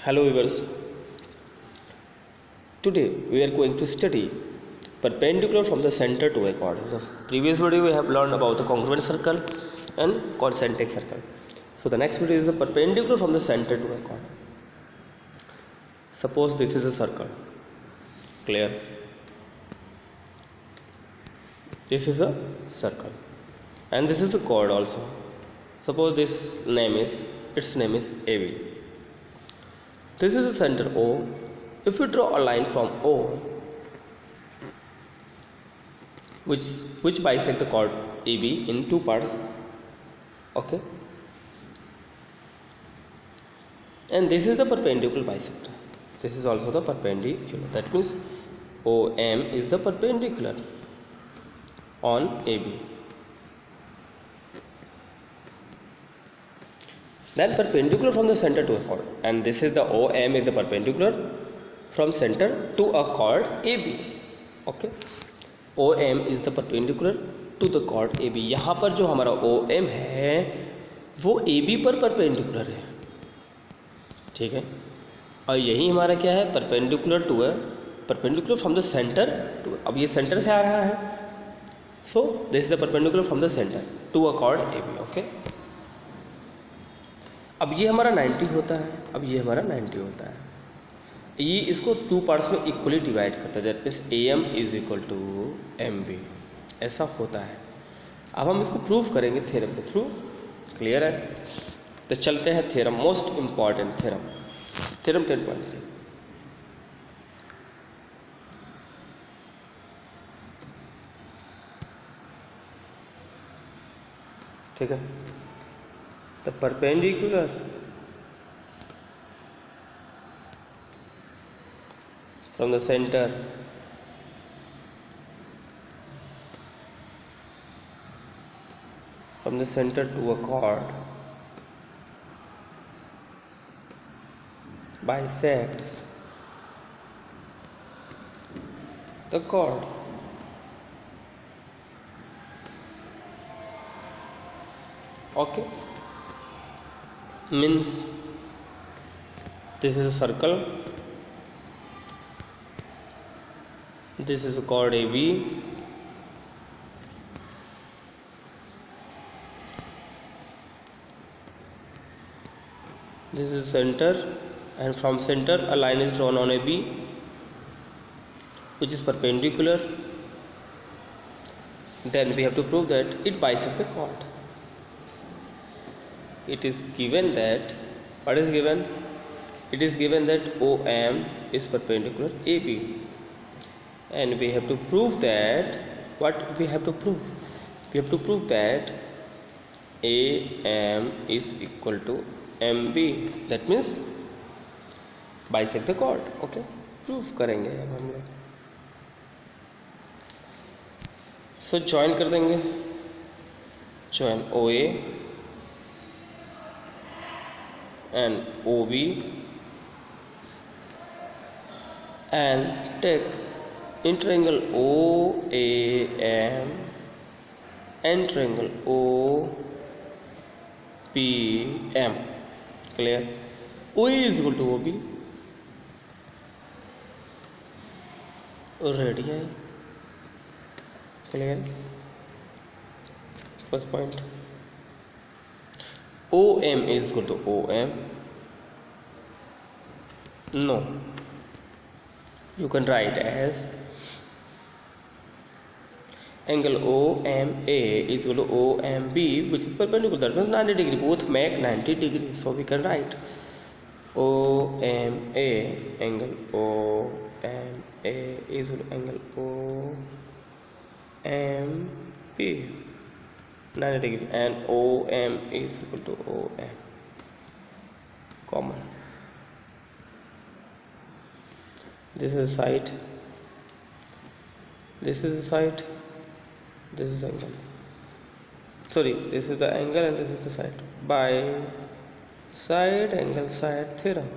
Hello viewers, today we are going to study perpendicular from the center to a chord. In the previous video we have learned about the congruent circle and concentric circle. So the next video is the perpendicular from the center to a chord. Suppose this is a circle, clear? This is a circle and this is a chord also. Suppose its name is AB. This is the center O. If we draw a line from O which bisect the chord AB in two parts, okay, and this is the perpendicular bisector. This is also the perpendicular. That means OM is the perpendicular on AB. Then perpendicular from the center to a chord, and this is the OM is the perpendicular from center to a chord AB. Okay, OM is the perpendicular to the chord AB. यहाँ पर जो हमारा OM है वो AB पर perpendicular है, ठीक है, और यही हमारा क्या है, परपेंडिकुलर टू है, perpendicular from the centre to. अब ये सेंटर से आ रहा है, so this is the perpendicular from the centre to a chord AB. Okay, अब ये हमारा 90 होता है, अब ये हमारा 90 होता है. ये इसको टू पार्ट्स में इक्वली डिवाइड करता है. That means AM is equal to MB. ऐसा होता है. अब हम इसको प्रूव करेंगे थ्योरम के थ्रू. क्लियर है? तो चलते हैं theorem, most important theorem, theorem 10.3. ठीक है, the perpendicular from the center to a chord bisects the chord. Okay, means this is a circle, this is a chord AB, this is center, and from center a line is drawn on AB which is perpendicular. Then we have to prove that it bisects the chord. It is given that, what is given? It is given that OM is perpendicular AB, and we have to prove that, what we have to prove? We have to prove that AM is equal to MB. That means bisect the chord. Okay, proof करेंगे अब हम लोग. सो join कर देंगे, join OA and OB and take triangle OAM and triangle OPM. Clear? OA is equal to OB, radii. Clear? First point. OM is equal to OM. No, you can write as angle OMA is equal to OMB, which is perpendicular. That means 90 degree. Both make 90 degrees. So we can write OMA, angle OMA is equal to angle OMB, 90 degree, and OM is equal to OM. Common. This is side, this is the side, this is angle. Sorry, this is the angle and this is the side. By side angle side theorem.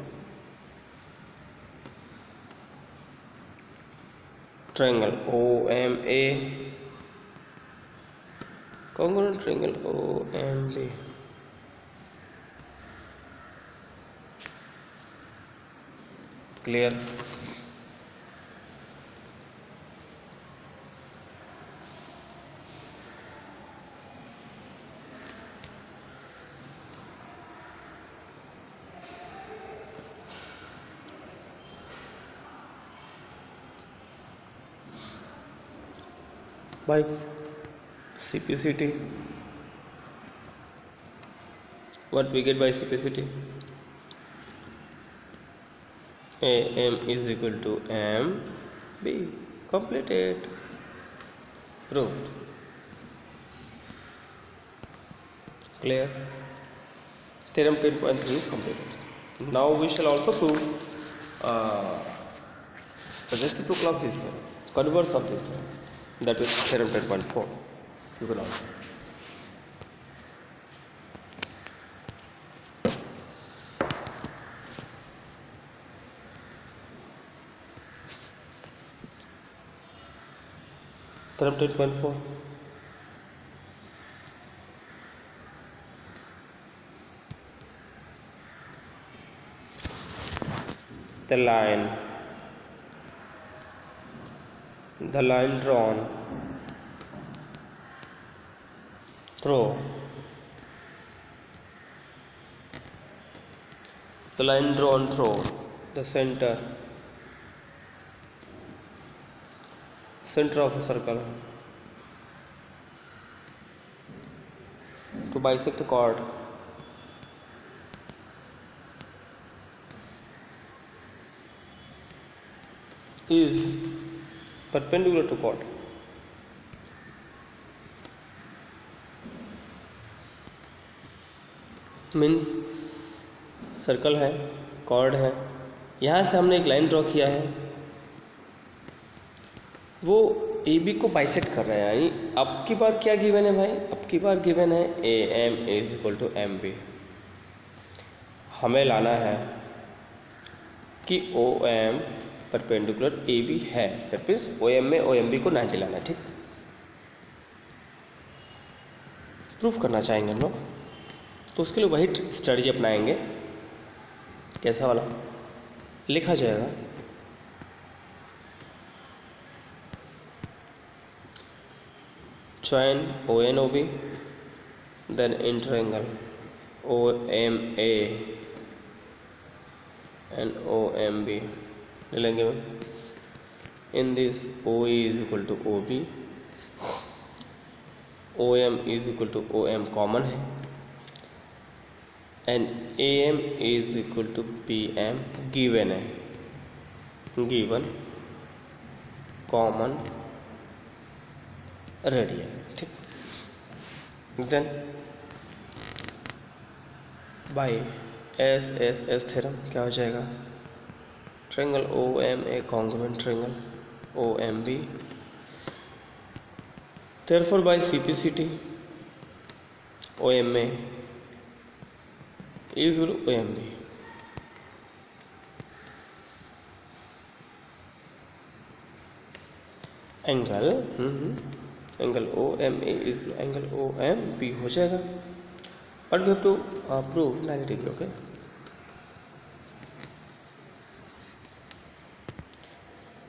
Triangle OMA, congruent triangle OMB. Clear? by CPCT, what we get by CPCT? AM is equal to MB. Completed. Proved. Clear? Theorem 10.3 is completed. Now we shall also prove the reciprocal of this theorem, converse of this theorem, that is theorem 10.4. You can also. Theorem 10.4. The line drawn through the center of a circle to bisect the chord is perpendicular to chord. Means circle है, cord है, यहाँ से हमने एक line draw किया है, वो A B को बाइसेक्ट कर रहा है। यानी अब की बार क्या गिवन है भाई? अब की बार गिवन है A M is equal to M B. हमें लाना है कि O M perpendicular A B है, दैट मीन्स ओ एम में ओ एम बी को 90 लाना है। ठीक, प्रूफ करना चाहेंगे हम लोग, तो उसके लिए वही स्ट्रेटजी अपनाएंगे। कैसा वाला? लिखा जाएगा join ONOB, then interangle OMA and OMB ले लेंगे। In this OE is equal to OB, OM is equal to OM common है, and AM is equal to PM given है, गिवन कॉमन रेडियन। ठीक, देन बाय एस थ्योरम क्या हो जाएगा? Triangle OMA congruent triangle OMB, therefore by CPCT OMA is equal to OMB। Angle OMA is angle OMB हो जाएगा, but we have to prove 90 degree. Okay,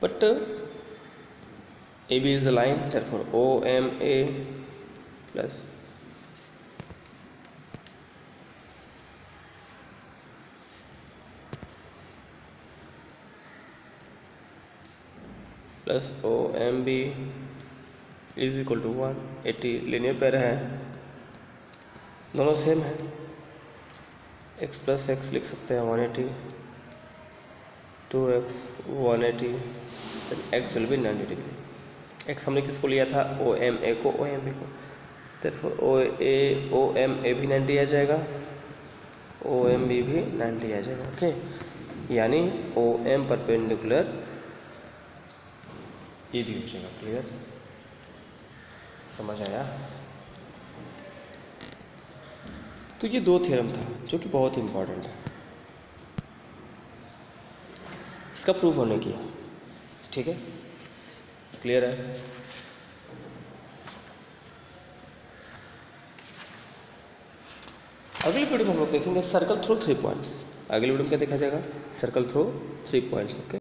but AB is a line, therefore OMA plus OMB is equal to 180। Linear pair है, दोनों same है, x plus x लिख सकते हैं 180, 2x 180, x will be 90 degree. x हमने किसको लिया था? OMA को, OMB को, therefore OMA भी 90 आ जाएगा, OMB भी 90 आ जाएगा। ओके, यानी OM परपेंडिकुलर ये भी हो जाएगा। क्लियर? समझ आया? तो ये दो थ्योरम था जो कि बहुत इंपॉर्टेंट है, इसका प्रूफ होने किया। ठीक है, क्लियर है? अगली वीडियो में हम लोग देखेंगे सर्कल थ्रू 3 पॉइंट्स। अगले वीडियो में क्या देखा जाएगा, सर्कल थ्रू 3 पॉइंट्स। ओके।